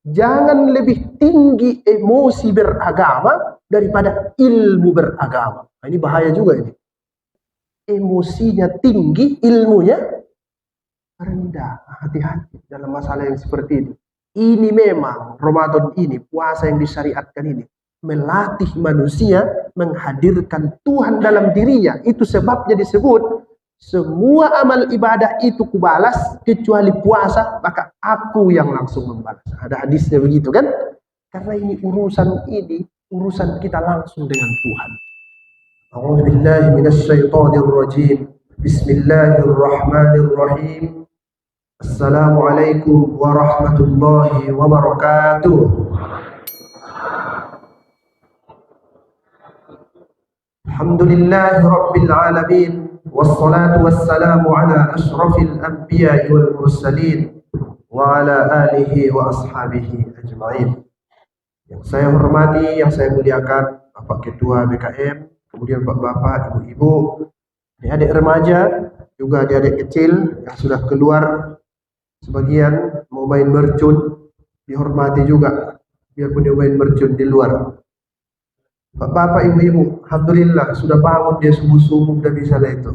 Jangan lebih tinggi emosi beragama daripada ilmu beragama. Nah, ini bahaya juga ini. Emosinya tinggi, ilmunya rendah. Hati-hati dalam masalah yang seperti ini. Ini memang Ramadan ini, puasa yang disyariatkan ini, melatih manusia menghadirkan Tuhan dalam dirinya. Itu sebabnya disebut semua amal ibadah itu kubalas kecuali puasa, maka aku yang langsung membalas. Ada hadisnya begitu kan? Karena ini urusan kita langsung dengan Tuhan. A'udzubillahi minasyaitonirrajim. Bismillahirrahmanirrahim. Assalamualaikum warahmatullahi wabarakatuh. Alhamdulillahi rabbil alamin. Wassalatu wassalamu ala ashrafil anbiya'i wal mursalin wa ala alihi wa ashabihi ajma'in. Yang saya hormati, yang saya muliakan Bapak Ketua BKM, kemudian Bapak, Ibu-ibu, adik-adik remaja, juga adik-adik kecil yang sudah keluar, sebagian mau main mercun, dihormati juga, biarpun dia main mercun di luar. Bapak, ibu-ibu, alhamdulillah sudah bangun dia subuh-subuh, udah bisa lah itu.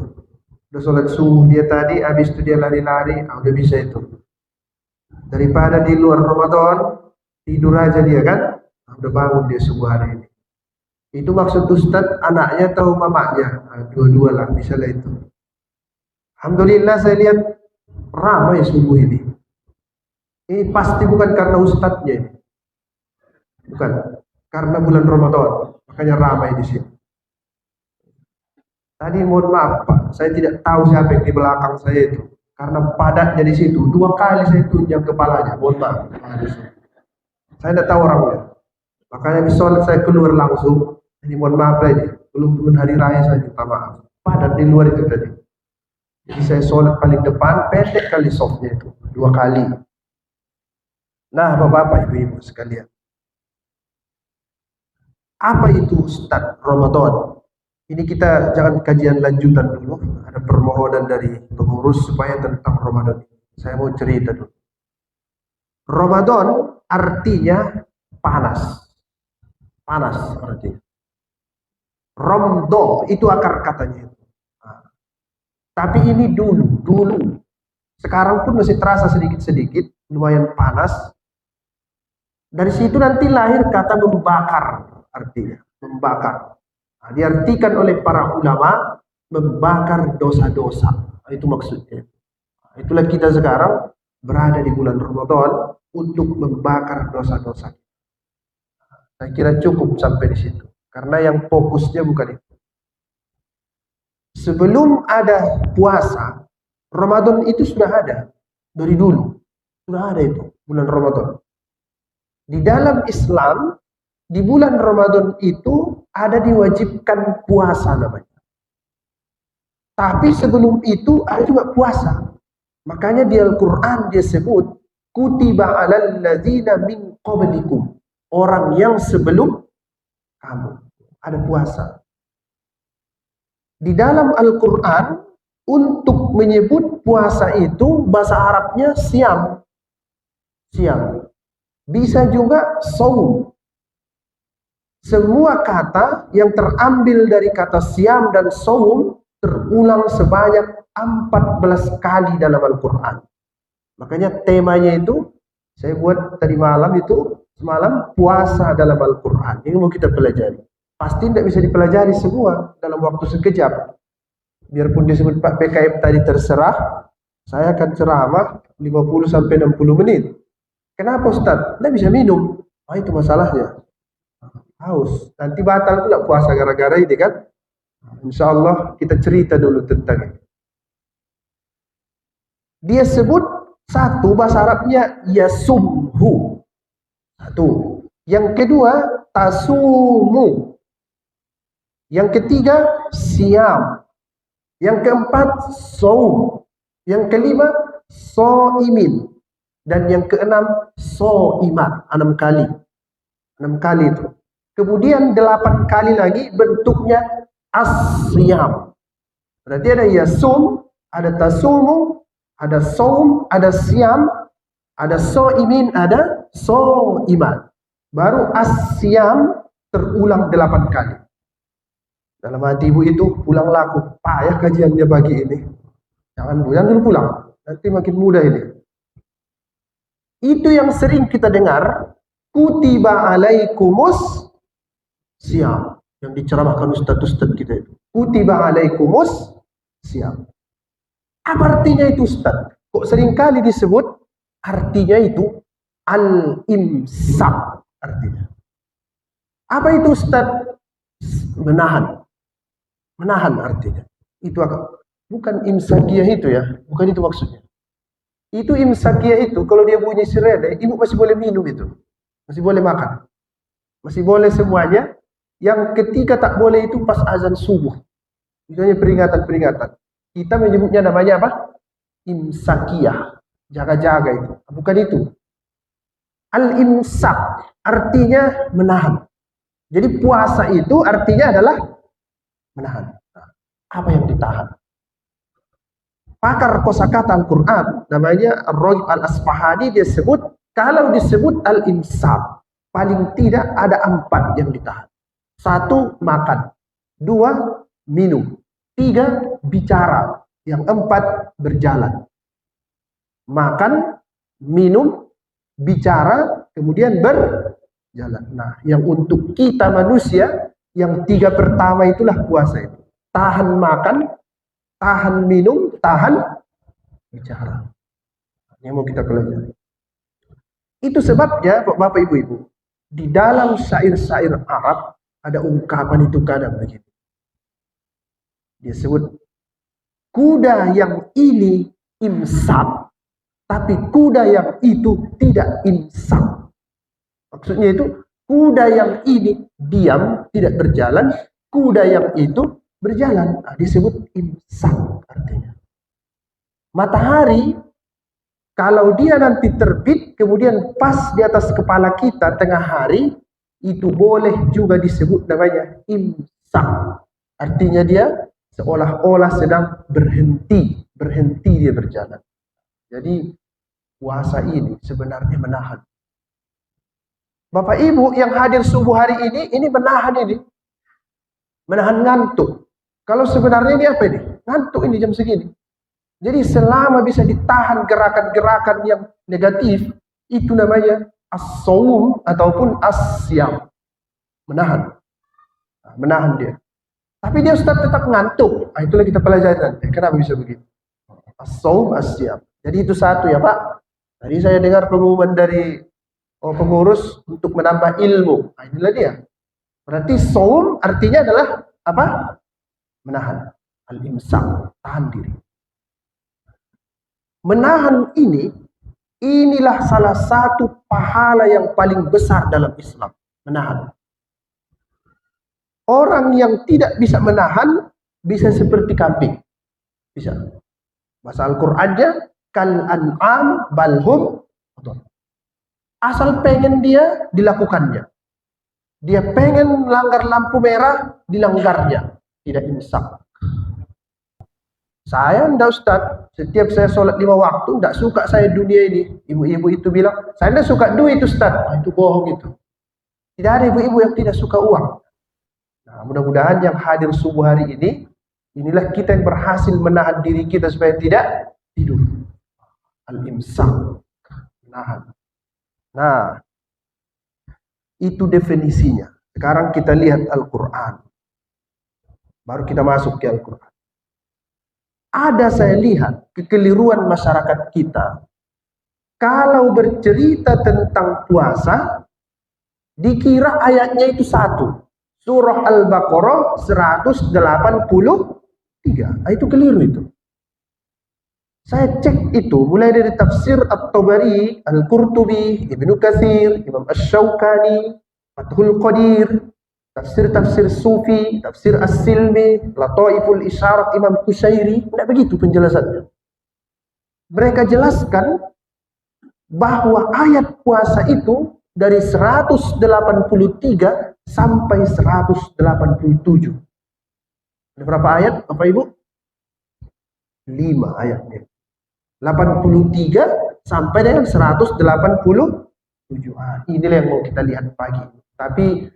Udah sholat subuh dia tadi, habis itu dia lari-lari, udah bisa itu. Daripada di luar Ramadan, tidur aja dia kan, udah bangun dia subuh hari ini. Itu maksud Ustadz, anaknya atau mamanya? Dua-dua lah, bisa lah itu. Alhamdulillah saya lihat ramai subuh ini. Ini pasti bukan karena Ustadznya ini. Bukan. Karena bulan Ramadan, makanya ramai di sini. Tadi mohon maaf Pak, saya tidak tahu siapa yang di belakang saya itu. Karena padatnya di situ, 2 kali saya tunjang kepalanya, mohon maaf. Saya tidak tahu orangnya. Makanya habis sholat saya keluar langsung. Ini mohon maaf lagi, belum hari raya saya minta maaf. Padat di luar itu tadi. Jadi saya sholat paling depan, pendek kali softnya itu, 2 kali. Nah Bapak-bapak, ibu-ibu sekalian. Apa itu Ustadz Ramadan? Ini kita jangan kajian lanjutan dulu. Ada permohonan dari pengurus supaya tentang Ramadan. Saya mau cerita dulu. Ramadan artinya panas. Panas artinya. Romdo itu akar katanya. Tapi ini dulu. Sekarang pun masih terasa sedikit-sedikit, lumayan panas. Dari situ nanti lahir kata membakar, artinya membakar. Nah, diartikan oleh para ulama membakar dosa-dosa. Nah, itu maksudnya. Nah, itulah kita sekarang berada di bulan Ramadan untuk membakar dosa-dosa. Saya kira cukup sampai di situ. Karena yang fokusnya bukan itu. Sebelum ada puasa, Ramadan itu sudah ada. Dari dulu. Sudah ada itu, bulan Ramadan. Di dalam Islam, di bulan Ramadan itu ada diwajibkan puasa namanya. Tapi sebelum itu ada juga puasa. Makanya di Al-Quran dia sebut, kutiba alal ladzina min qablikum. Orang yang sebelum kamu. Ada puasa. Di dalam Al-Quran, untuk menyebut puasa itu, bahasa Arabnya siam. Siam. Bisa juga saum. Semua kata yang terambil dari kata siam dan saum terulang sebanyak 14 kali dalam Al-Quran. Makanya temanya itu, saya buat tadi malam itu, semalam puasa dalam Al-Quran. Ini mau kita pelajari. Pasti tidak bisa dipelajari semua dalam waktu sekejap. Biarpun disebut Pak PKM tadi terserah, saya akan ceramah 50-60 menit. Kenapa Ustaz? Tidak bisa minum. Oh, itu masalahnya. Haus. Nanti batal pula puasa gara-gara ini kan. Insya Allah kita cerita dulu tentang ini. Dia sebut satu bahasa Arabnya yasumhu. Satu. Yang kedua tasumu. Yang ketiga siam. Yang keempat saum. Yang kelima soimin. Dan yang keenam soimat. 6 kali. 6 kali itu. Kemudian 8 kali lagi bentuknya asyam. Berarti ada yasum, ada tasumu, ada saum, ada siam, Ada so'imin, ada so'iman. Baru asyam terulang 8 kali. Dalam hati ibu itu pulang laku. Payah kajiannya pagi ini. Jangan dulu pulang. Nanti makin mudah ini. Itu yang sering kita dengar. Kutiba alaikumus siam. Yang diceramahkan ustaz-ustaz kita itu. Kutiba alaikumus siam. Apa artinya itu ustaz? Kok seringkali disebut artinya itu al-imsak artinya. Apa itu ustaz? Menahan. Menahan artinya. Itu bukan imsakiyah itu ya. Bukan itu maksudnya. Itu imsakiyah itu kalau dia bunyi sirene, ibu masih boleh minum itu. Masih boleh makan. Masih boleh semuanya. Yang ketiga tak boleh itu pas azan subuh. Misalnya peringatan-peringatan. Kita menyebutnya namanya apa? Imsakiyah. Jaga-jaga itu. Bukan itu. Al-imsak artinya menahan. Jadi puasa itu artinya adalah menahan. Apa yang ditahan? Pakar kosakata Al-Quran namanya Ar-Raghib Al-Asfahani, dia sebut kalau disebut al-imsak paling tidak ada 4 yang ditahan. 1 makan, 2 minum, 3 bicara, yang 4 berjalan. Makan, minum, bicara, kemudian berjalan. Nah, yang untuk kita manusia yang 3 pertama itulah puasa itu. Tahan makan, tahan minum, tahan bicara. Yang mau kita pelajari. Itu sebabnya Bapak Ibu-Ibu, di dalam syair-syair Arab ada ungkapan itu kadang begitu. Dia sebut kuda yang ini imsak, tapi kuda yang itu tidak imsak. Maksudnya itu kuda yang ini diam, tidak berjalan, kuda yang itu berjalan. Nah, disebut imsak artinya. Matahari kalau dia nanti terbit kemudian pas di atas kepala kita tengah hari, itu boleh juga disebut namanya imsak. Artinya dia seolah-olah sedang berhenti dia berjalan. Jadi puasa ini sebenarnya menahan. Bapak Ibu yang hadir subuh hari ini menahan ini. Menahan ngantuk. Kalau sebenarnya ini apa ini? Ngantuk ini jam segini. Jadi selama bisa ditahan gerakan-gerakan yang negatif, itu namanya as-saum ataupun as-siyam. Menahan. Nah, menahan dia. Tapi dia Ustaz tetap ngantuk. Nah, itulah kita pelajari nanti. Kenapa bisa begitu? As-saum, as-siyam. Jadi itu satu ya Pak. Tadi saya dengar pengumuman dari pengurus untuk menambah ilmu. Nah, inilah dia. Berarti saum artinya adalah apa? Menahan. Al-imsak. Tahan diri. Menahan inilah salah satu pahala yang paling besar dalam Islam. Menahan. Orang yang tidak bisa menahan bisa seperti kambing. Bisa. Bahasa Al-Qur'annya kal an'am balhum. Asal pengen dia dilakukannya. Dia pengen melanggar lampu merah dilanggarnya. Tidak imsak. Saya enggak Ustaz, setiap saya sholat 5 waktu enggak suka saya dunia ini. Ibu-ibu itu bilang, saya enggak suka duit Ustaz. Nah, itu bohong itu. Tidak ada ibu-ibu yang tidak suka uang. Nah, mudah-mudahan yang hadir subuh hari ini, inilah kita yang berhasil menahan diri kita supaya tidak tidur. Al-imsak. Menahan. Nah, itu definisinya. Sekarang kita lihat Al-Quran. Baru kita masuk ke Al-Quran. Ada saya lihat kekeliruan masyarakat kita. Kalau bercerita tentang puasa, dikira ayatnya itu satu. Surah Al-Baqarah 183. Nah, itu keliru itu. Saya cek itu mulai dari tafsir At-Tabari, Al-Qurtubi, Ibnu Katsir, Imam Asy-Syaukani, Fathul Qadir, tafsir-tafsir Sufi, tafsir As-Silmi, Lataiful Isyarat Imam Qushairi. Tidak begitu penjelasannya. Mereka jelaskan bahwa ayat puasa itu dari 183 sampai 187. Ada berapa ayat Bapak Ibu? 5 ayatnya. 83 sampai dengan 187. Inilah yang mau kita lihat pagi. Tapi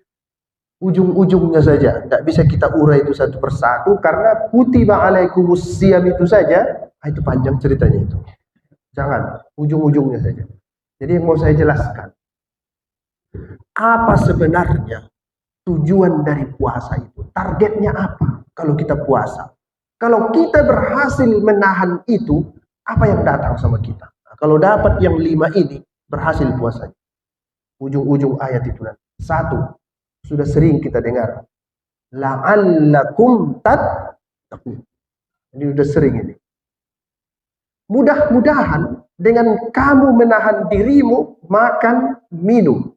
ujung-ujungnya saja, tidak bisa kita urai itu satu persatu karena kutiba alaikumus siyam itu saja, itu panjang ceritanya itu. Jangan, ujung-ujungnya saja. Jadi yang mau saya jelaskan, apa sebenarnya tujuan dari puasa itu? Targetnya apa kalau kita puasa? Kalau kita berhasil menahan itu, apa yang datang sama kita? Nah, kalau dapat yang 5 ini, berhasil puasanya. Ujung-ujung ayat itu nanti. 1, sudah sering kita dengar. La'allakum tattaqun. Ini sudah sering ini. Mudah-mudahan dengan kamu menahan dirimu makan, minum,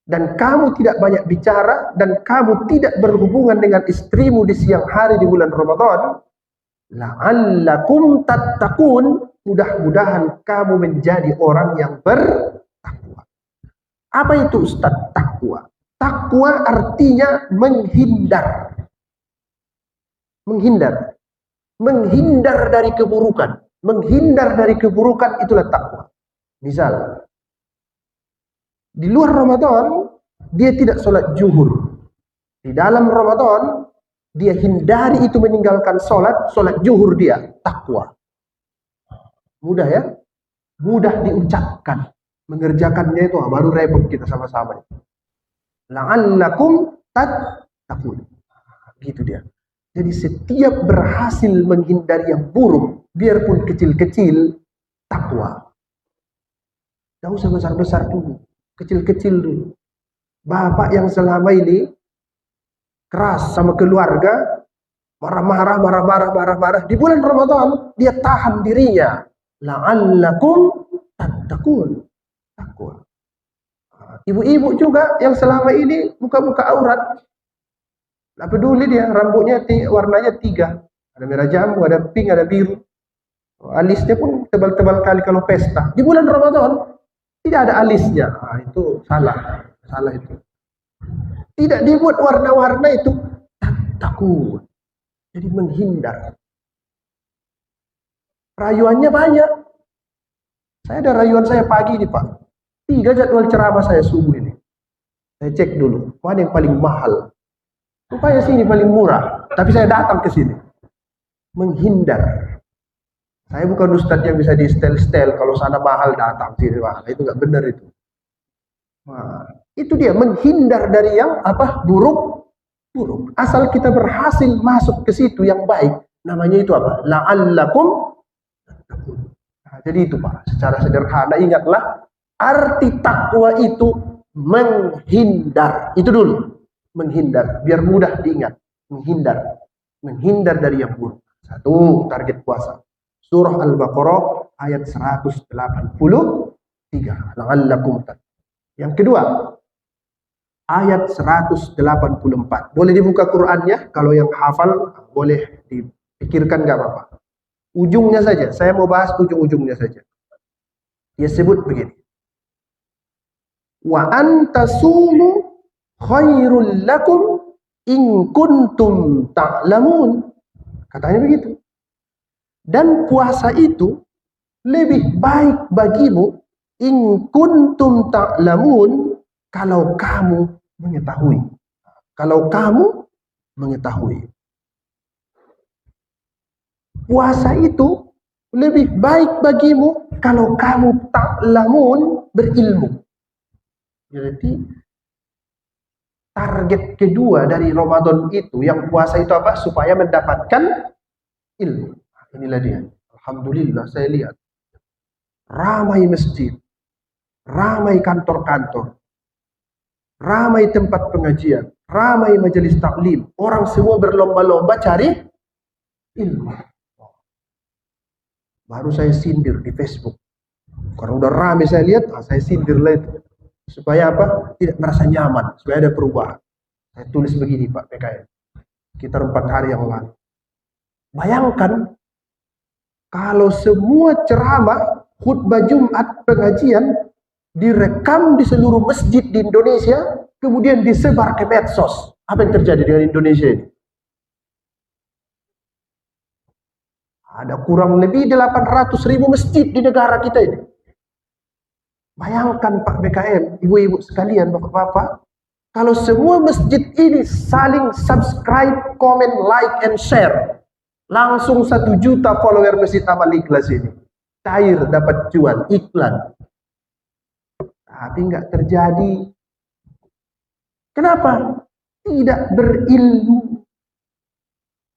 dan kamu tidak banyak bicara, dan kamu tidak berhubungan dengan istrimu di siang hari di bulan Ramadan, la'allakum tattaqun, mudah-mudahan kamu menjadi orang yang bertakwa. Apa itu Ustaz takwa? Takwa artinya menghindar. Menghindar. Menghindar dari keburukan. Menghindar dari keburukan itulah takwa. Misal, di luar Ramadan, dia tidak sholat zuhur. Di dalam Ramadan, dia hindari itu meninggalkan sholat zuhur dia. Takwa. Mudah ya? Mudah diucapkan. Mengerjakannya itu baru repot kita sama-sama. La'allakum tattaqun. Gitu dia. Jadi setiap berhasil menghindari yang buruk, biarpun kecil-kecil, takwa. Tidak usah besar-besar dulu, kecil-kecil dulu. Bapak yang selama ini keras sama keluarga, marah-marah, di bulan Ramadan dia tahan dirinya. La'allakum tattaqun. Takwa. Ibu-ibu juga yang selama ini buka-buka aurat. Tidak peduli dia, rambutnya warnanya 3. Ada merah jambu, ada pink, ada biru. Alisnya pun tebal-tebal kali kalau pesta. Di bulan Ramadan tidak ada alisnya. Itu salah. Salah itu. Tidak dibuat warna-warna itu. Takut. Jadi menghindar. Rayuannya banyak. Saya ada rayuan saya pagi nih Pak. 3 jadwal ceramah saya subuh ini. Saya cek dulu. Mana yang paling mahal? Rupanya sini paling murah, tapi saya datang ke sini menghindar. Saya bukan ustadz yang bisa di setel-setel kalau sana mahal datang sini mahal. Itu nggak benar itu. Nah, itu dia menghindar dari yang buruk. Asal kita berhasil masuk ke situ yang baik, namanya itu apa? La'allakum. Nah, jadi itu Pak, secara sederhana ingatlah arti takwa itu menghindar. Itu dulu. Menghindar, biar mudah diingat. Menghindar dari yang buruk. 1, target puasa. Surah Al-Baqarah ayat 183. La'allakum tattaqun. Yang kedua, ayat 184. Boleh dibuka Qur'annya, kalau yang hafal boleh dipikirkan, nggak apa-apa. Ujungnya saja, saya mau bahas ujung-ujungnya saja. Dia sebut begini. Wa antasumu khairul lakum in kuntum ta'lamun. Katanya begitu. Dan puasa itu lebih baik bagimu in kuntum ta'lamun, kalau kamu mengetahui. Kalau kamu mengetahui. Puasa itu lebih baik bagimu kalau kamu ta'lamun, berilmu. Jadi target kedua dari Ramadan itu, yang puasa itu apa? Supaya mendapatkan ilmu. Inilah dia. Alhamdulillah saya lihat. Ramai masjid. Ramai kantor-kantor. Ramai tempat pengajian. Ramai majelis taklim. Orang semua berlomba-lomba cari ilmu. Baru saya sindir di Facebook. Karena udah ramai saya lihat, saya sindir lah itu. Supaya apa? Tidak merasa nyaman, supaya ada perubahan. Saya tulis begini Pak PKN, sekitar 4 hari yang lalu. Bayangkan kalau semua ceramah, khutbah Jumat, pengajian direkam di seluruh masjid di Indonesia, kemudian disebar ke medsos. Apa yang terjadi dengan Indonesia ini? Ada kurang lebih 800.000 masjid di negara kita ini. Bayangkan Pak BKM, ibu-ibu sekalian, bapak-bapak, kalau semua masjid ini saling subscribe, comment, like, and share, langsung 1 juta follower Masjid Amal Ikhlas ini. Cair dapat cuan, iklan. Tapi nggak terjadi. Kenapa? Tidak berilmu.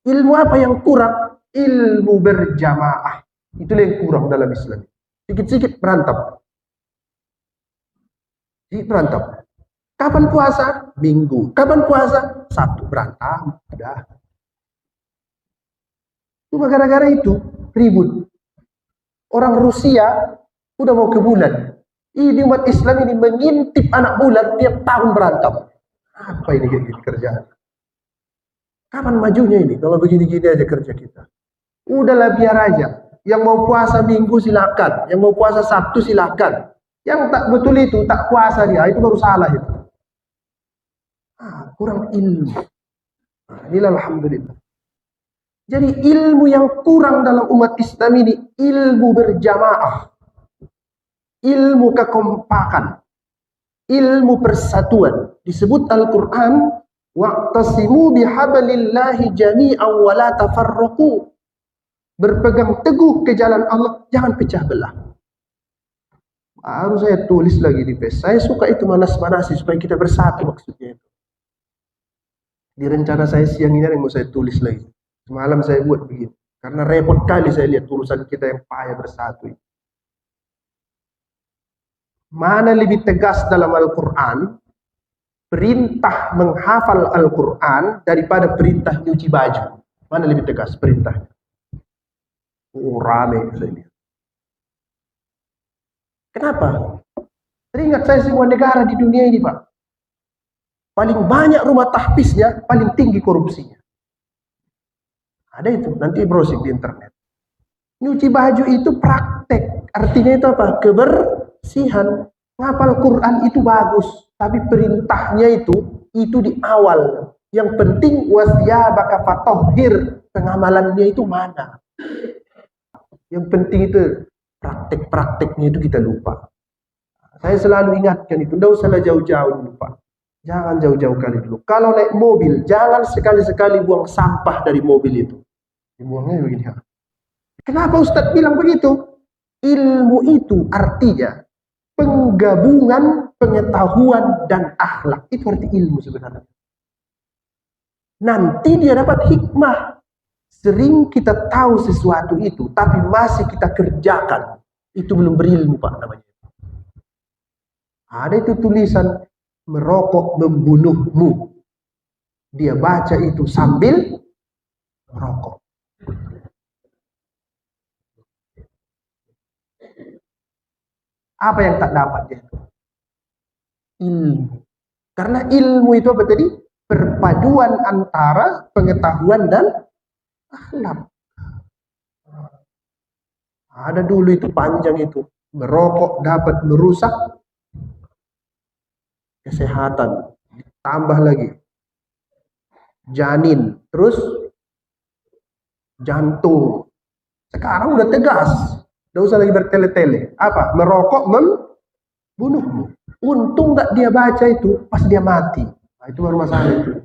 Ilmu apa yang kurang? Ilmu berjamaah. Itulah yang kurang dalam Islam. Sikit-sikit berantem. Berantem. Kapan puasa? Minggu. Kapan puasa? Sabtu. Berantem. Udah. Cuma gara-gara itu ribut. Orang Rusia udah mau ke bulan. Ini umat Islam ini mengintip anak bulan tiap tahun berantem. Apa ini kerjaan? Kapan majunya ini? Kalau begini-gini aja kerja kita. Udahlah biar aja. Yang mau puasa minggu silakan. Yang mau puasa Sabtu silakan. Yang tak betul itu, tak puasa dia, itu baru salah itu. Kurang ilmu. Inilah alhamdulillah. Jadi ilmu yang kurang dalam umat Islam ini, ilmu berjamaah. Ilmu kekompakan. Ilmu persatuan. Disebut Al-Quran, wa'tasimu bihablillahi jami'an wa la tafarraqu. Berpegang teguh ke jalan Allah, jangan pecah belah. Baru saya tulis lagi di page. Saya suka itu manas-manasi supaya kita bersatu maksudnya itu. Di rencana saya siang ini yang mau saya tulis lagi. Semalam saya buat begini. Karena repot kali saya lihat tulisan kita yang payah bersatu. Mana lebih tegas dalam Al-Quran? Perintah menghafal Al-Quran daripada perintah nyuci baju. Mana lebih tegas perintahnya? Rame saya lihat. Kenapa? Teringat saya semua negara di dunia ini, Pak. Paling banyak rumah tahfiznya, paling tinggi korupsinya. Ada itu, nanti browsing di internet. Nyuci baju itu praktek. Artinya itu apa? Kebersihan. Ngapal Quran itu bagus, tapi perintahnya itu di awal. Yang penting wasyabaka fatahhir. Pengamalannya itu mana? Yang penting itu praktek-prakteknya itu kita lupa. Saya selalu ingatkan itu, tidak usah jauh-jauh dulu Pak. Jangan jauh-jauh kali dulu. Kalau naik mobil, jangan sekali-sekali buang sampah dari mobil itu. Dibuangnya begini. Kenapa Ustadz bilang begitu? Ilmu itu artinya penggabungan pengetahuan dan akhlak. Itu arti ilmu sebenarnya. Nanti dia dapat hikmah. Sering kita tahu sesuatu itu, tapi masih kita kerjakan. Itu belum berilmu Pak namanya. Ada itu tulisan, merokok membunuhmu. Dia baca itu sambil merokok. Apa yang tak dapat dia? Ilmu. Karena ilmu itu apa tadi? Perpaduan antara pengetahuan dan akhlak. Ada dulu itu panjang itu. Merokok dapat merusak kesehatan. Tambah lagi janin, terus jantung. Sekarang udah tegas. Tidak usah lagi bertele-tele. Apa? Merokok membunuhmu. Untung gak dia baca itu pas dia mati. Nah, itu baru masalah itu.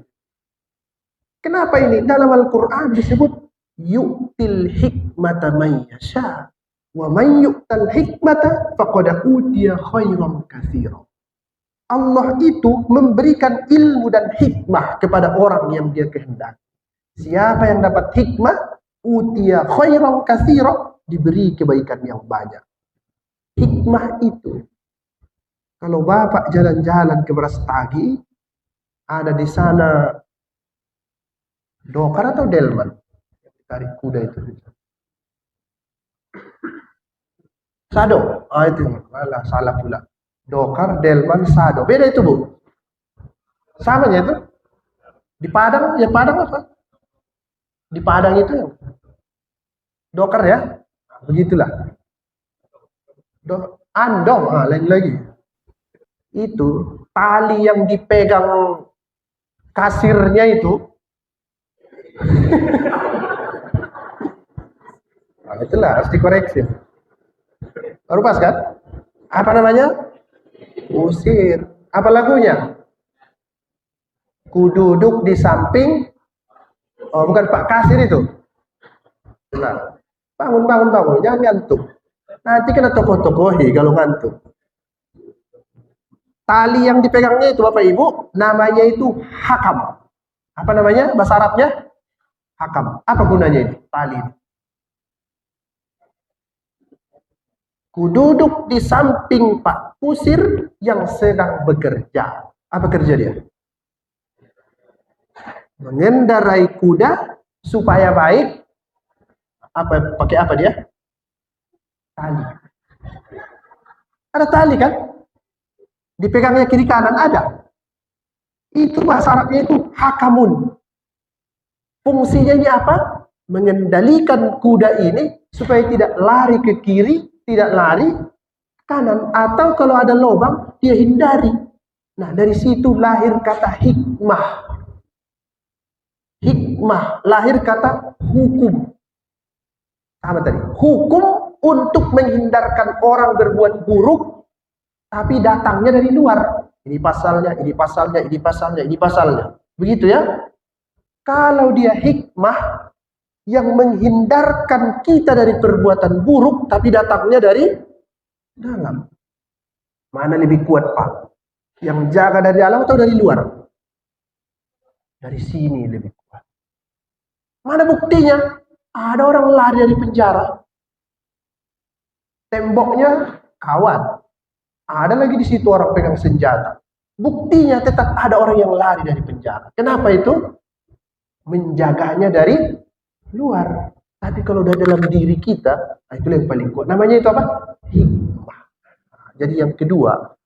Kenapa ini? Dalam Al-Quran disebut yu'til hikmata man yasha wa man yu'tal hikmata faqad utiya khairan katsira. Allah itu memberikan ilmu dan hikmah kepada orang yang dia kehendaki. Siapa yang dapat hikmah, utiya khairan katsira, diberi kebaikan yang banyak. Hikmah itu, kalau Bapak jalan-jalan ke Brastagi, ada di sana Dokar atau Delman yang ditarik kuda itu. Sado, itu malah salah pula. Dokar, Delman, Sado. Beda itu Bu. Samanya itu. Di Padang, ya Padang apa? Di Padang itu yang Dokar ya. Begitulah. Andong, lain lagi. Itu tali yang dipegang kasirnya itu. Nah, itulah harus dikoreksi. Baru pas kan? Apa namanya? Usir. Apa lagunya? Ku duduk di samping. Oh, bukan Pak Kasir itu. Nah, bangun, bangun, bangun. Jangan ngantuk. Nanti kena tokoh-tokohi kalau ngantuk. Tali yang dipegangnya itu Bapak Ibu, namanya itu hakam. Apa namanya? Bahasa Arabnya? Hakam. Apa gunanya itu? Tali. Ku duduk di samping Pak Kusir yang sedang bekerja. Apa kerja dia? Mengendarai kuda supaya baik. Apa pakai apa dia? Tali. Ada tali kan? Dipegangnya kiri kanan ada. Itu bahasa Arabnya itu hakamun. Fungsinya ini apa? Mengendalikan kuda ini supaya tidak lari ke kiri, tidak lari ke kanan. Atau kalau ada lubang, dia hindari. Nah, dari situ lahir kata hikmah. Hikmah, lahir kata hukum. Apa tadi? Hukum untuk menghindarkan orang berbuat buruk, tapi datangnya dari luar. Ini pasalnya, ini pasalnya, ini pasalnya, ini pasalnya. Begitu ya. Kalau dia hikmah yang menghindarkan kita dari perbuatan buruk, tapi datangnya dari dalam. Mana lebih kuat Pak? Yang jaga dari dalam atau dari luar? Dari sini lebih kuat. Mana buktinya? Ada orang lari dari penjara. Temboknya kawat. Ada lagi di situ orang pegang senjata. Buktinya tetap ada orang yang lari dari penjara. Kenapa itu? Menjaganya dari luar. Tapi kalau udah dalam diri kita, itu yang paling kuat. Namanya itu apa? Hikmah. Jadi yang kedua,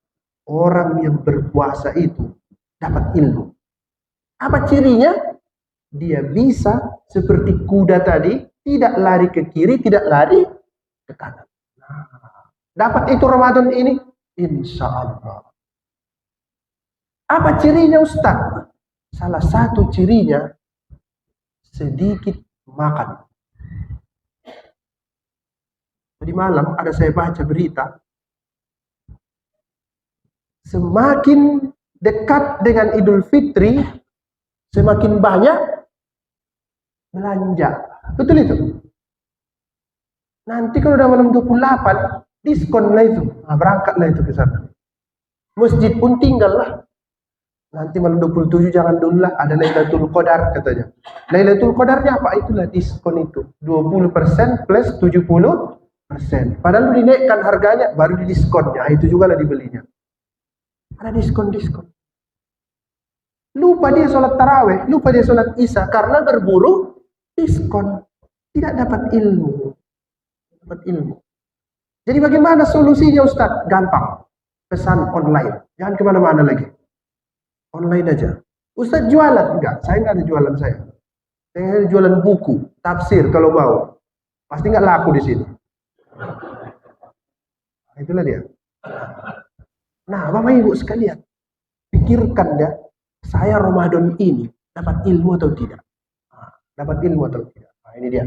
orang yang berpuasa itu dapat ilmu. Apa cirinya? Dia bisa seperti kuda tadi, tidak lari ke kiri, tidak lari ke kanan. Nah, dapat itu Ramadan ini? Insya Allah. Apa cirinya Ustaz? Salah satu cirinya sedikit makan. Tadi malam ada saya baca berita, semakin dekat dengan Idul Fitri, semakin banyak belanja. Betul itu? Nanti kalau udah malam 28, diskon lah itu. Nah, berangkatlah itu ke sana. Masjid pun tinggal lah. Nanti malam 27 jangan dulu lah, ada Lailatul Qadar katanya. Lailatul Qadarnya apa? Itulah diskon itu. 20% plus 70%. Padahal lu dinaikkan harganya, baru di diskonnya. Itu juga lah dibelinya. Ada diskon-diskon. Lupa dia sholat taraweh, lupa dia sholat isya karena berburu diskon. Tidak dapat ilmu. Dapat ilmu. Jadi bagaimana solusinya Ustaz? Gampang. Pesan online. Jangan kemana-mana lagi. Online aja. Ustaz jualan? Enggak, saya nggak ada jualan saya. Saya jualan buku, tafsir kalau mau. Pasti nggak laku di sini. Itulah dia. Nah, Bapak Ibu sekalian, pikirkan ya, saya Ramadan ini dapat ilmu atau tidak? Dapat ilmu atau tidak? Nah, ini dia.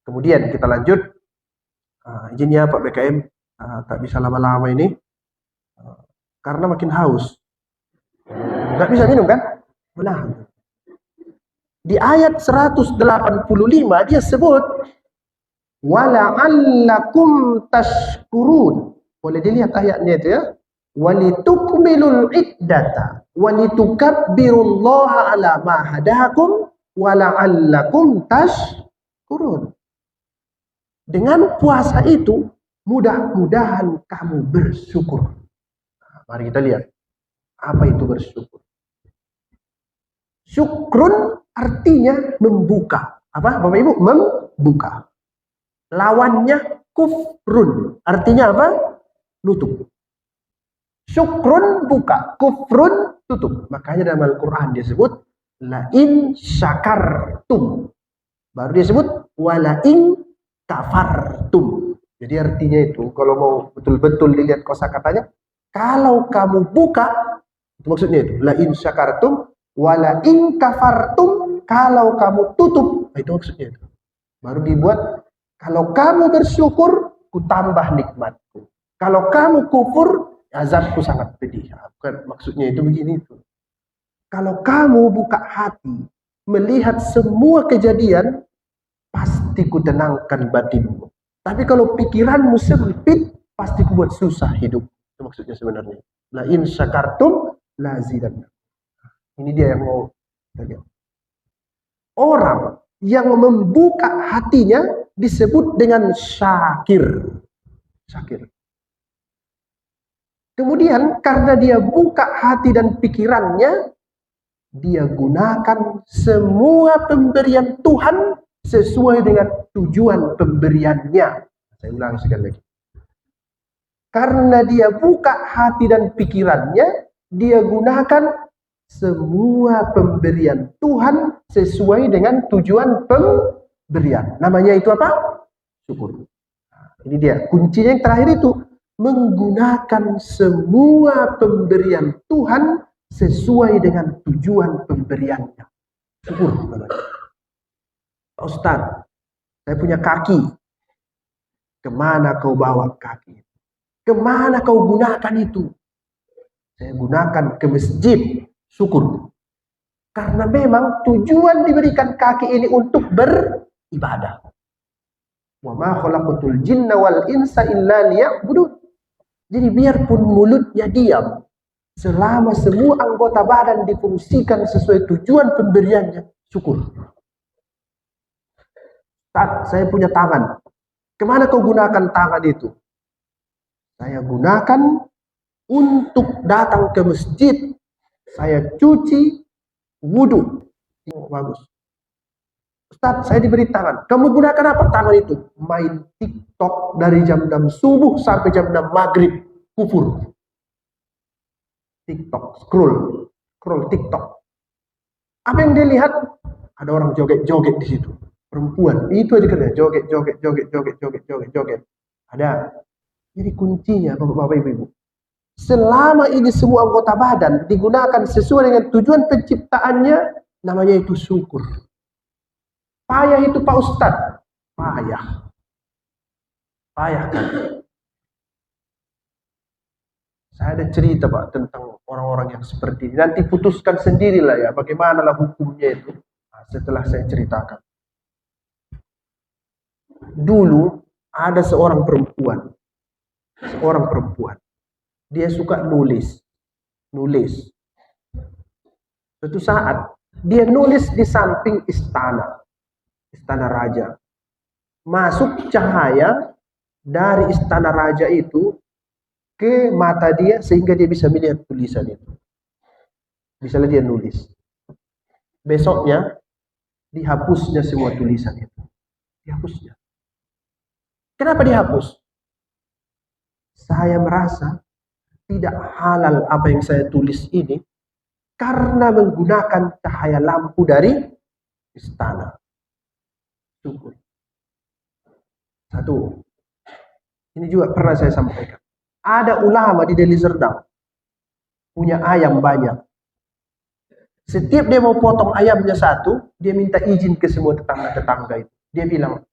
Kemudian kita lanjut. Izinnya Pak BKM, tak bisa lama-lama ini, karena makin haus. Nggak bisa minum kan? Menahan. Di ayat 185 dia sebut wala'allakum tashkurun. Boleh dilihat ayatnya itu ya. Walitukmilul iddata walitukabbirullaha ala ma hadakum wala'allakum tashkurun. Dengan puasa itu mudah-mudahan kamu bersyukur. Nah, mari kita lihat apa itu bersyukur. Syukrun artinya membuka. Apa Bapak Ibu? Membuka. Lawannya kufrun. Artinya apa? Nutup. Syukrun buka, kufrun tutup. Makanya dalam Al-Quran dia sebut la in syakartum. Baru dia sebut wala in kafartum. Jadi artinya itu kalau mau betul-betul dilihat kosakatanya, kalau kamu buka, itu maksudnya itu la in syakartum wala in kafartum, kalau kamu tutup, itu maksudnya itu. Baru dibuat Kalau kamu bersyukur, ku tambah nikmatku. Kalau kamu kufur, azabku sangat pedih. Bukan maksudnya itu begini itu. Kalau kamu buka hati, melihat semua kejadian, pasti ku tenangkan batinmu. Tapi kalau pikiranmu sempit, pasti ku buat susah hidup. Itu maksudnya sebenarnya. La in syakartum la zidannakum. Ini dia yang mau kita lihat. Orang yang membuka hatinya disebut dengan syakir. Syakir. Kemudian karena dia buka hati dan pikirannya, dia gunakan semua pemberian Tuhan sesuai dengan tujuan pemberiannya. Saya ulang sekali lagi. Karena dia buka hati dan pikirannya, dia gunakan semua pemberian Tuhan sesuai dengan tujuan pemberian. Namanya itu apa? Syukur. Ini dia kuncinya yang terakhir itu, menggunakan semua pemberian Tuhan sesuai dengan tujuan pemberiannya. Syukur. Pak Ustadz, saya punya kaki. Kemana kau bawa kaki? Kemana kau gunakan itu? Saya gunakan ke masjid. Syukur. Karena memang tujuan diberikan kaki ini untuk beribadah. Wa ma khalaqatul jinna wal insa illa liya'budun. Jadi biarpun mulutnya diam, selama semua anggota badan difungsikan sesuai tujuan pemberiannya, syukur. Saat saya punya tangan, kemana kau gunakan tangan itu? Saya gunakan untuk datang ke masjid. Saya cuci, wudhu. Bagus. Ustaz, saya diberi tangan. Kamu gunakan apa tangan itu? Main TikTok dari jam 6 subuh sampai jam 6 maghrib. Kufur. TikTok, scroll TikTok. Apa yang dia lihat? Ada orang joget-joget di situ. Perempuan, itu aja kerja, joget. Ada. Jadi kuncinya Bapak Ibu. Selama ini semua anggota badan digunakan sesuai dengan tujuan penciptaannya, namanya itu syukur. Payah itu Pak Ustadz. Payah kan. Saya ada cerita Pak tentang orang-orang yang seperti ini. Nanti putuskan sendirilah ya, bagaimanalah hukumnya itu. Nah, setelah saya ceritakan. Dulu ada seorang perempuan. Dia suka nulis. Suatu saat dia nulis di samping istana raja. Masuk cahaya dari istana raja itu ke mata dia sehingga dia bisa melihat tulisan itu. Misalnya dia nulis. Besoknya dihapusnya semua tulisan itu. Dihapusnya. Kenapa dihapus? Saya merasa tidak halal apa yang saya tulis ini karena menggunakan cahaya lampu dari istana. Syukur. Satu. Ini juga pernah saya sampaikan. Ada ulama di Deli Serdang punya ayam banyak. Setiap dia mau potong ayamnya satu, dia minta izin ke semua tetangga-tetangga itu. Dia bilang,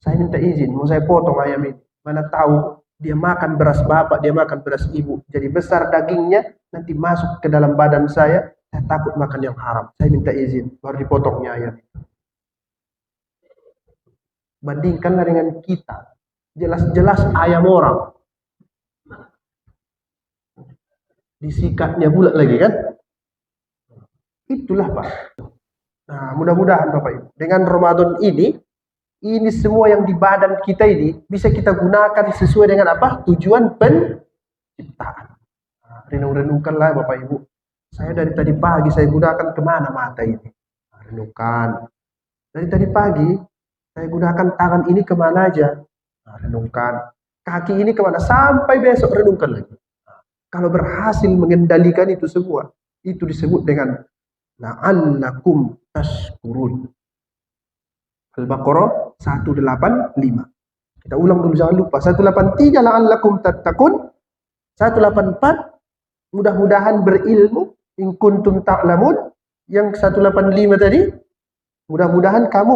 saya minta izin, mau saya potong ayam ini. Mana tahu dia makan beras bapak, dia makan beras ibu. Jadi besar dagingnya, nanti masuk ke dalam badan saya takut makan yang haram. Saya minta izin, baru dipotongnya ayam. Bandingkanlah dengan kita. Jelas-jelas ayam orang. Disikatnya bulat lagi kan? Itulah Pak. Nah, mudah-mudahan Bapak Ibu, dengan Ramadan ini semua yang di badan kita ini bisa kita gunakan sesuai dengan apa? Tujuan penciptaan. Nah, renung-renungkanlah Bapak Ibu. Saya dari tadi pagi saya gunakan kemana mata ini? Nah, renungkan. Dari tadi pagi saya gunakan tangan ini kemana aja? Nah, renungkan. Kaki ini kemana? Sampai besok renungkan lagi. Nah, kalau berhasil mengendalikan itu semua, itu disebut dengan la'allakum tashkurun. Al-Baqarah 185. Kita ulang dulu jangan lupa. 183 la'allakum tattaqun. 184 mudah-mudahan berilmu in kuntum ta'lamun. Yang 185 tadi mudah-mudahan kamu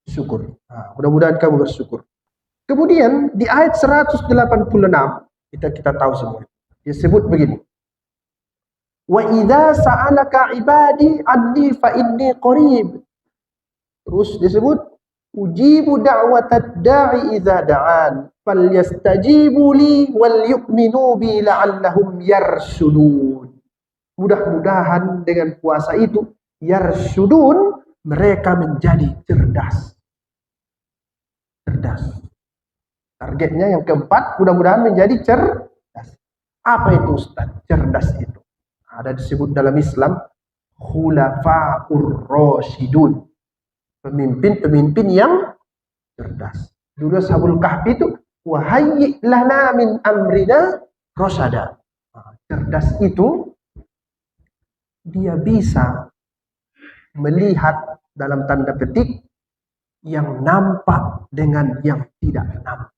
syukur. Nah, mudah-mudahan kamu bersyukur. Kemudian di ayat 186 kita tahu semua. Dia sebut begini. Wa idza sa'alaka ibadi anni fa inni qarib. Terus disebut ujibu da'watad da'i idza da'an falyastajibu li wal yu'minu bi la'allahum yarshudun. Mudah-mudahan dengan puasa itu yarshudun, mereka menjadi cerdas. Cerdas. Targetnya yang keempat, mudah-mudahan menjadi cerdas. Apa itu Ustaz? Cerdas itu ada disebut dalam Islam khulafa'ur rasyidun, pemimpin-pemimpin yang cerdas. Dulu Ashabul Kahfi itu wahayyi lana min amrina rasyada. Cerdas itu dia bisa melihat dalam tanda petik yang nampak dengan yang tidak nampak.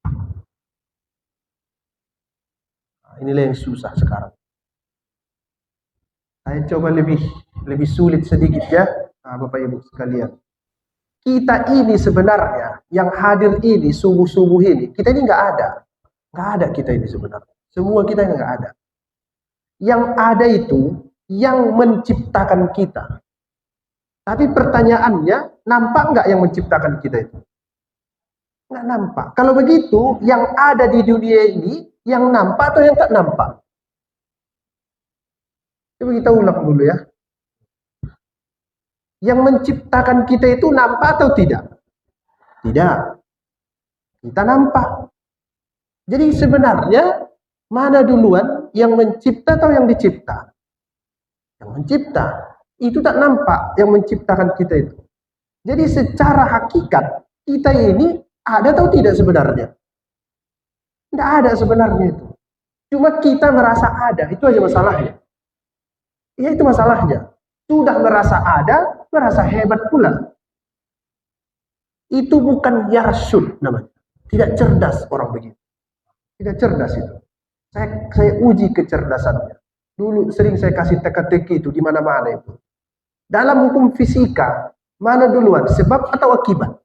Inilah yang susah sekarang. Saya coba lebih sulit sedikit ya, Bapak Ibu sekalian. Kita ini sebenarnya yang hadir ini subuh-subuh ini, kita ini nggak ada kita ini sebenarnya. Semua kita nggak ada. Yang ada itu yang menciptakan kita. Tapi pertanyaannya, nampak nggak yang menciptakan kita itu? Nggak nampak. Kalau begitu, yang ada di dunia ini, yang nampak atau yang tak nampak? Coba kita ulang dulu ya. Yang menciptakan kita itu nampak atau tidak? Tidak. Kita nampak. Jadi sebenarnya, mana duluan yang mencipta atau yang dicipta? Yang mencipta. Itu tak nampak yang menciptakan kita itu. Jadi secara hakikat kita ini ada atau tidak sebenarnya? Tidak ada sebenarnya itu. Cuma kita merasa ada, itu aja masalahnya. Ya itu masalahnya. Sudah merasa ada, merasa hebat pula. Itu bukan yarsyud namanya. Tidak cerdas orang begitu. Tidak cerdas itu. Saya uji kecerdasannya. Dulu sering saya kasih teka-teki itu di mana-mana itu. Dalam hukum fisika, mana duluan, sebab atau akibat?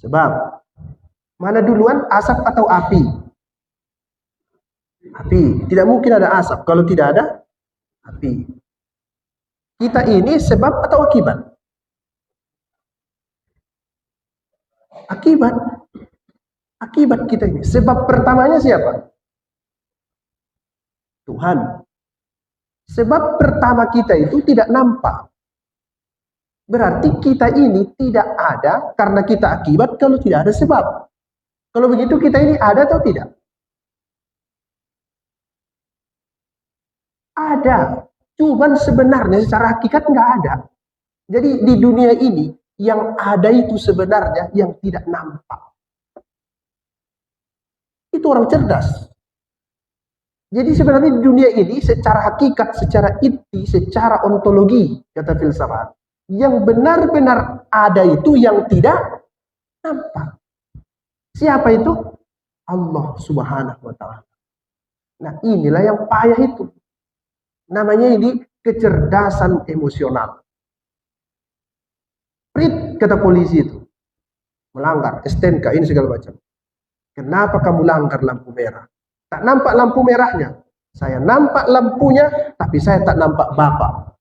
Sebab. Mana duluan, asap atau api? Api. Tidak mungkin ada asap kalau tidak ada api. Kita ini sebab atau akibat? Akibat. Akibat kita ini. Sebab pertamanya siapa? Tuhan. Sebab pertama kita itu tidak nampak. Berarti kita ini tidak ada karena kita akibat kalau tidak ada sebab. Kalau begitu kita ini ada atau tidak? Ada. Cuman sebenarnya secara hakikat nggak ada. Jadi di dunia ini yang ada itu sebenarnya yang tidak nampak. Itu orang cerdas. Jadi sebenarnya di dunia ini secara hakikat, secara inti, secara ontologi, kata filsafat, yang benar-benar ada itu yang tidak nampak. Siapa itu? Allah Subhanahu wa Ta'ala. Nah, inilah yang payah itu. Namanya ini kecerdasan emosional. Prit, kata polisi itu. Melanggar, STNK, ini segala macam. Kenapa kamu langgar lampu merah? Tak nampak lampu merahnya. Saya nampak lampunya, tapi saya tak nampak Bapak.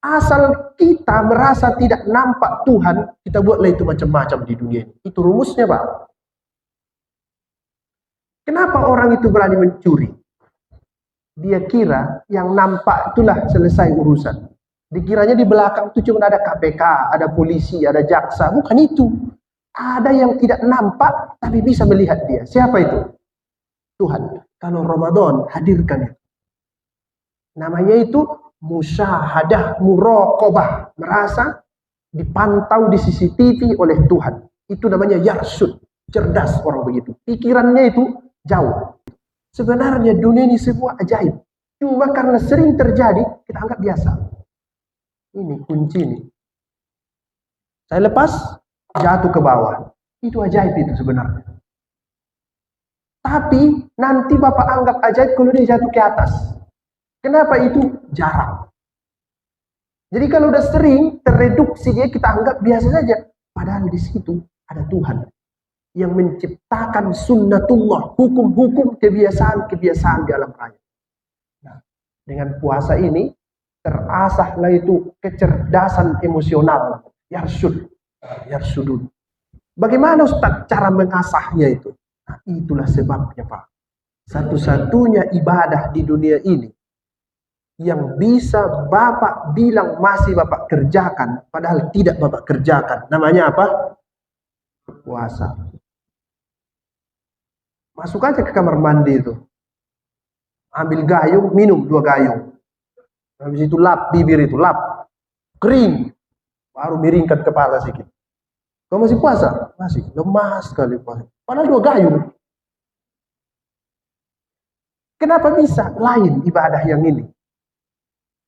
Asal kita merasa tidak nampak Tuhan, kita buatlah itu macam-macam di dunia ini. Itu rumusnya, Pak. Kenapa orang itu berani mencuri? Dia kira yang nampak itulah selesai urusan. Dikiranya di belakang itu cuma ada KPK, ada polisi, ada jaksa. Bukan itu. Ada yang tidak nampak, tapi bisa melihat dia. Siapa itu? Tuhan. Kalau Ramadan, hadirkan itu. Namanya itu musyahadah, muraqabah. Merasa dipantau di CCTV oleh Tuhan. Itu namanya yarsyud. Cerdas orang begitu. Pikirannya itu jauh. Sebenarnya dunia ini sebuah ajaib. Cuma karena sering terjadi, kita anggap biasa. Ini kunci ini. Saya lepas, jatuh ke bawah. Itu ajaib itu sebenarnya. Tapi nanti Bapak anggap ajaib kalau dia jatuh ke atas. Kenapa itu jarang? Jadi kalau udah sering terreduksi dia, kita anggap biasa saja. Padahal di situ ada Tuhan yang menciptakan sunnatullah, hukum-hukum, kebiasaan-kebiasaan di alam raya. Nah, dengan puasa ini terasahlah itu kecerdasan emosional, yarsudun. Bagaimana Ustaz cara mengasahnya itu? Nah, itulah sebabnya Pak. Satu-satunya ibadah di dunia ini yang bisa Bapak bilang masih Bapak kerjakan, padahal tidak Bapak kerjakan. Namanya apa? Puasa. Masuk aja ke kamar mandi itu. Ambil gayung, minum 2 gayung. Habis itu lap bibir itu, lap. Kering. Baru miringkan kepala sedikit. Kau masih puasa? Masih. Lemas sekali puasa. Padahal 2 gayung. Kenapa bisa lain ibadah yang ini?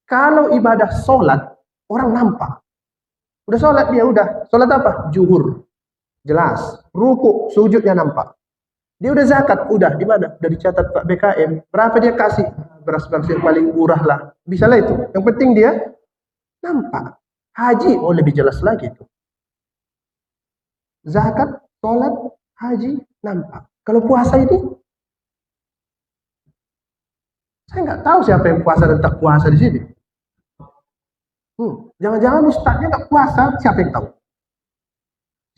Kalau ibadah sholat, orang nampak. Udah sholat dia, udah. Sholat apa? Zuhur. Jelas. Ruku, sujudnya nampak. Dia udah zakat, udah. Di mana? Udah dicatat Pak BKM. Berapa dia kasih? Beras-beras yang paling murah lah. Bisa lah itu. Yang penting dia nampak. Haji, oh lebih jelas lagi itu. Zakat, sholat, haji, nampak. Kalau puasa ini, saya nggak tahu siapa yang puasa dan tak puasa di sini. Jangan-jangan ustaznya nggak puasa, siapa yang tahu?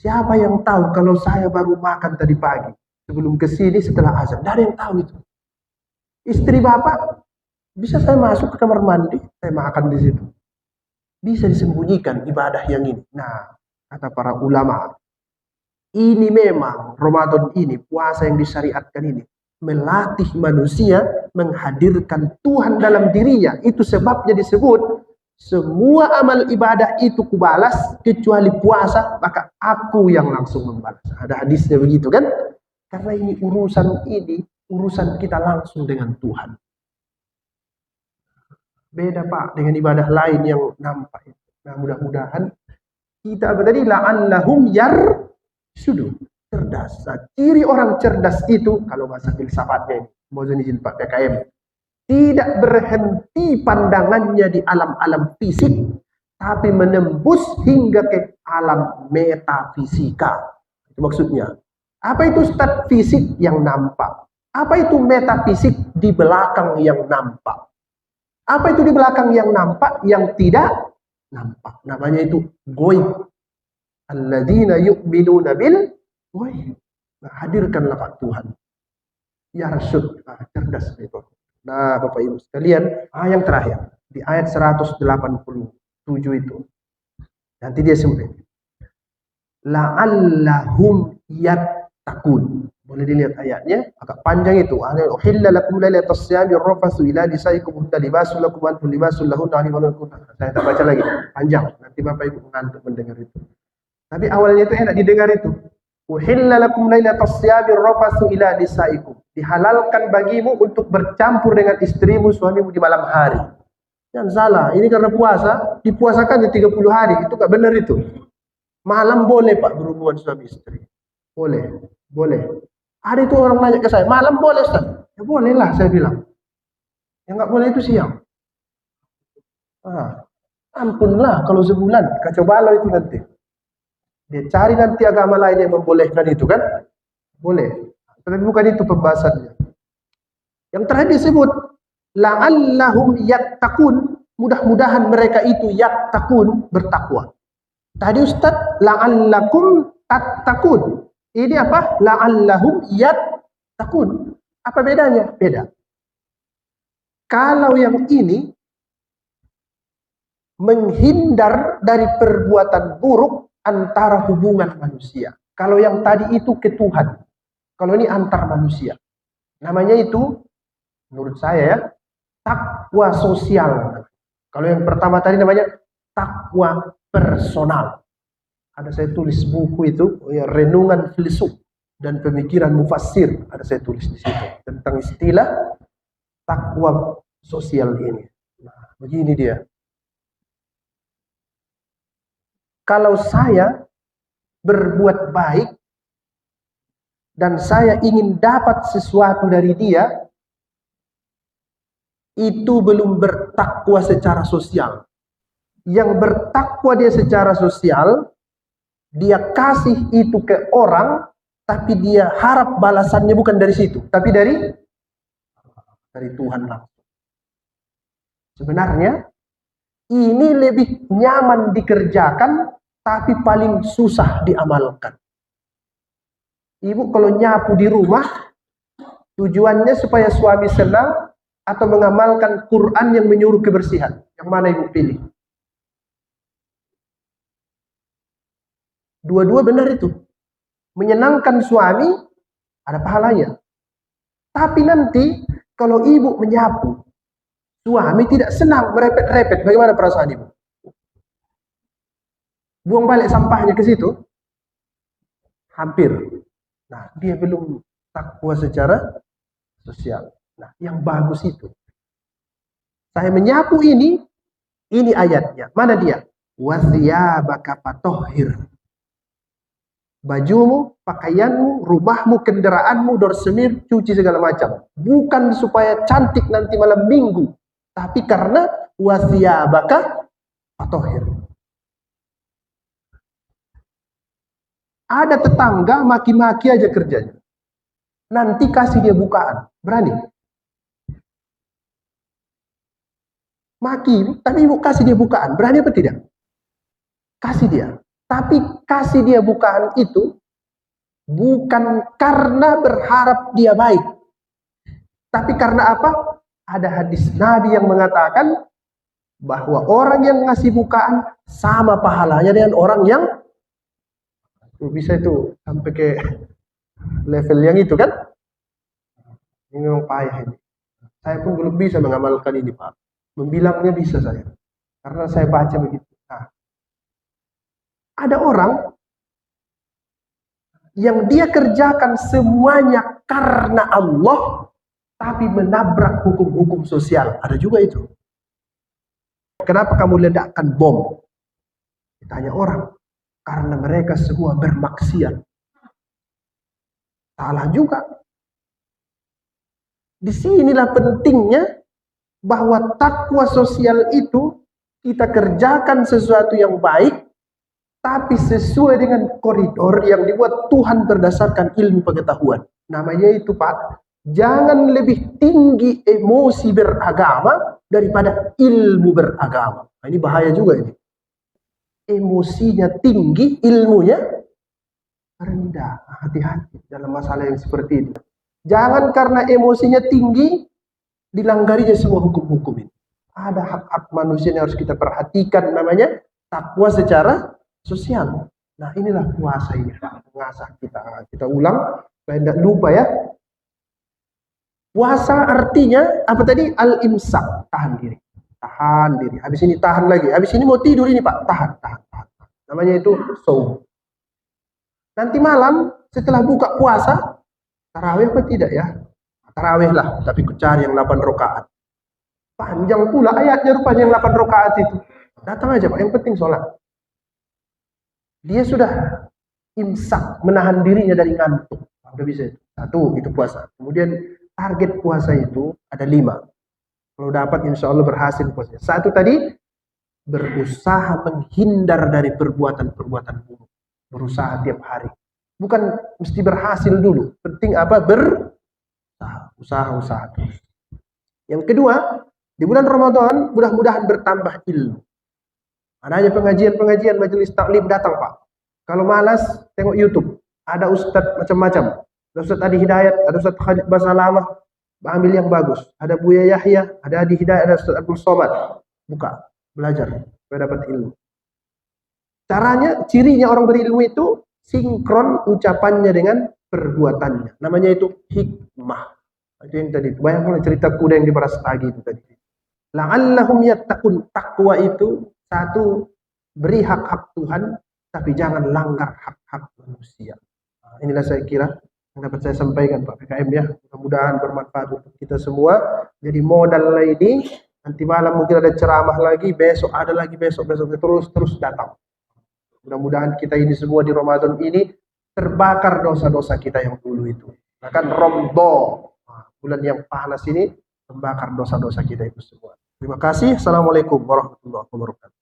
Siapa yang tahu kalau saya baru makan tadi pagi, sebelum ke sini setelah azan? Tidak ada yang tahu itu. Istri Bapak, bisa saya masuk ke kamar mandi, saya makan di situ. Bisa disembunyikan ibadah yang ini. Nah, kata para ulama, ini memang Ramadan ini, puasa yang disyariatkan ini, melatih manusia menghadirkan Tuhan dalam dirinya. Itu sebabnya disebut, semua amal ibadah itu kubalas kecuali puasa, maka aku yang langsung membalas. Ada hadisnya begitu kan? Karena ini urusan kita langsung dengan Tuhan. Beda Pak dengan ibadah lain yang nampak itu. Nah, mudah-mudahan kita tadi la'allahum yarsudun, cerdas. Nah, ciri orang cerdas itu, kalau bahasa filsafatnya ini, mohon izin Pak PKM, tidak berhenti pandangannya di alam-alam fisik, tapi menembus hingga ke alam metafisika. Itu maksudnya. Apa itu Ustaz? Fisik yang nampak. Apa itu metafisik? Di belakang yang nampak. Apa itu di belakang yang nampak? Yang tidak nampak. Namanya itu ghaib. Alladzina yu'minuna bil ghaib. Nah, hadirkanlah Pak Tuhan. Yarsud, cerdas itu. Nah, Bapak Ibu sekalian, yang terakhir di ayat 187 itu. Nanti dia sebut la'allahum yattaqun. Boleh dilihat ayatnya, agak panjang itu. Uhilla lakum lailatas siyami rafatsu ila nisaikum hunna libasul lakum wa antum libasul lahunna alimun kunna. Saya tak baca lagi, panjang. Nanti Bapak Ibu ngantuk mendengar itu. Tapi awalnya itu enak didengar itu. Uhilla lakum lailatas siyami rafatsu ila nisaikum. Dihalalkan bagimu untuk bercampur dengan istrimu, suamimu di malam hari. Jangan salah, ini karena puasa, dipuasakan di 30 hari, itu gak benar itu. Malam boleh Pak berhubungan suami istri. Boleh. Ada itu orang nanya ke saya, malam boleh Ustaz? Ya boleh lah saya bilang. Yang gak boleh itu siang. Ampunlah kalau sebulan, kacau balau itu nanti. Dia cari nanti agama lain yang membolehkan itu kan? Boleh. Tapi bukan itu pembahasannya. Yang terakhir disebut la'allahum yattaqun, mudah-mudahan mereka itu yattaqun, bertakwa. Tadi Ustaz la'allakum tattaqun. Ini apa? La'allahum yattaqun. Apa bedanya? Beda. Kalau yang ini menghindar dari perbuatan buruk antara hubungan manusia. Kalau yang tadi itu ke Tuhan. Kalau ini antar manusia. Namanya itu, menurut saya ya, takwa sosial. Kalau yang pertama tadi namanya takwa personal. Ada saya tulis buku itu, renungan filsuf dan pemikiran mufassir. Ada saya tulis di situ tentang istilah takwa sosial ini. Nah, begini dia. Kalau saya berbuat baik dan saya ingin dapat sesuatu dari dia, itu belum bertakwa secara sosial. Yang bertakwa dia secara sosial, dia kasih itu ke orang, tapi dia harap balasannya bukan dari situ, tapi dari Tuhan langsung. Sebenarnya ini lebih nyaman dikerjakan, tapi paling susah diamalkan. Ibu kalau nyapu di rumah, tujuannya supaya suami senang atau mengamalkan Quran yang menyuruh kebersihan. Yang mana ibu pilih? Dua-dua benar itu. Menyenangkan suami, ada pahalanya. Tapi nanti, kalau ibu menyapu, suami tidak senang, merepet-repet. Bagaimana perasaan ibu? Buang balik sampahnya ke situ? Hampir. Nah, dia belum takwa secara sosial. Nah, yang bagus itu. Saya menyapu ini ayatnya. Mana dia? Wasiyabaka fatohhir. Bajumu, pakaianmu, rumahmu, kendaraanmu, dorsemir, cuci segala macam. Bukan supaya cantik nanti malam minggu, tapi karena wasiyabaka fatohhir. Ada tetangga maki-maki aja kerjanya. Nanti kasih dia bukaan. Berani? Maki, tapi ibu kasih dia bukaan. Berani apa tidak? Kasih dia. Tapi kasih dia bukaan itu bukan karena berharap dia baik. Tapi karena apa? Ada hadis Nabi yang mengatakan bahwa orang yang ngasih bukaan sama pahalanya dengan orang yang bisa itu sampai ke level yang itu kan? Ini memang payah ini. Saya pun belum bisa mengamalkan ini, Pak. Membilangnya bisa saya. Karena saya baca begitu. Nah, ada orang yang dia kerjakan semuanya karena Allah, tapi menabrak hukum-hukum sosial. Ada juga itu. Kenapa kamu ledakkan bom? Ditanya orang. Karena mereka semua bermaksiat. Salah juga. Disinilah pentingnya bahwa takwa sosial itu kita kerjakan sesuatu yang baik, tapi sesuai dengan koridor yang dibuat Tuhan berdasarkan ilmu pengetahuan. Namanya itu, Pak, jangan lebih tinggi emosi beragama daripada ilmu beragama. Nah, ini bahaya juga ini. Emosinya tinggi, ilmunya rendah. Hati-hati dalam masalah yang seperti itu. Jangan karena emosinya tinggi, dilanggarinya semua hukum-hukum ini. Ada hak-hak manusia yang harus kita perhatikan, namanya takwa secara sosial. Nah, inilah puasa ini, Pak. Mengasah kita. Kita ulang, supaya tidak lupa ya. Puasa artinya, apa tadi? Al-imsak, tahan diri. Tahan diri. Habis ini tahan lagi. Habis ini mau tidur ini, Pak. Tahan. Namanya itu saum. Nanti malam, setelah buka puasa, tarawih apa tidak ya? Tarawih lah, tapi ku cari yang 8 rakaat. Panjang pula ayatnya rupanya yang 8 rakaat itu. Datang aja, Pak. Yang penting sholat. Dia sudah imsak, menahan dirinya dari ngantuk. Udah bisa itu. Satu, itu puasa. Kemudian target puasa itu ada 5. Kalau dapat insya Allah berhasil puasanya. Satu tadi, berusaha menghindar dari perbuatan-perbuatan buruk. Berusaha tiap hari. Bukan mesti berhasil dulu. Penting apa? Usaha terus. Yang kedua, di bulan Ramadan mudah-mudahan bertambah ilmu. Adanya pengajian-pengajian majelis taklim datang, Pak. Kalau malas, tengok YouTube. Ada ustadz macam-macam. Ada Ustadz Adi Hidayat, ada Ustadz Khalid Basalamah. Ambil yang bagus. Ada Buya Yahya, ada Adi Hidayat, ada Ustadz Abdul Somad. Buka, belajar, supaya dapat ilmu. Caranya, cirinya orang berilmu itu sinkron ucapannya dengan perbuatannya. Namanya itu hikmah. Itu yang tadi. Bayangkan cerita kuda yang diperas pagi itu tadi. La'allahum yattaqun. Takwa itu satu, beri hak-hak Tuhan, tapi jangan langgar hak-hak manusia. Nah, inilah saya kira yang dapat saya sampaikan, Pak PKM ya. Mudah-mudahan bermanfaat untuk kita semua. Jadi modal ini, nanti malam mungkin ada ceramah lagi, besok ada lagi, besok terus datang. Mudah-mudahan kita ini semua di Ramadan ini terbakar dosa-dosa kita yang dulu itu. Bahkan Ramadan, bulan yang panas ini, membakar dosa-dosa kita itu semua. Terima kasih. Assalamualaikum warahmatullahi wabarakatuh.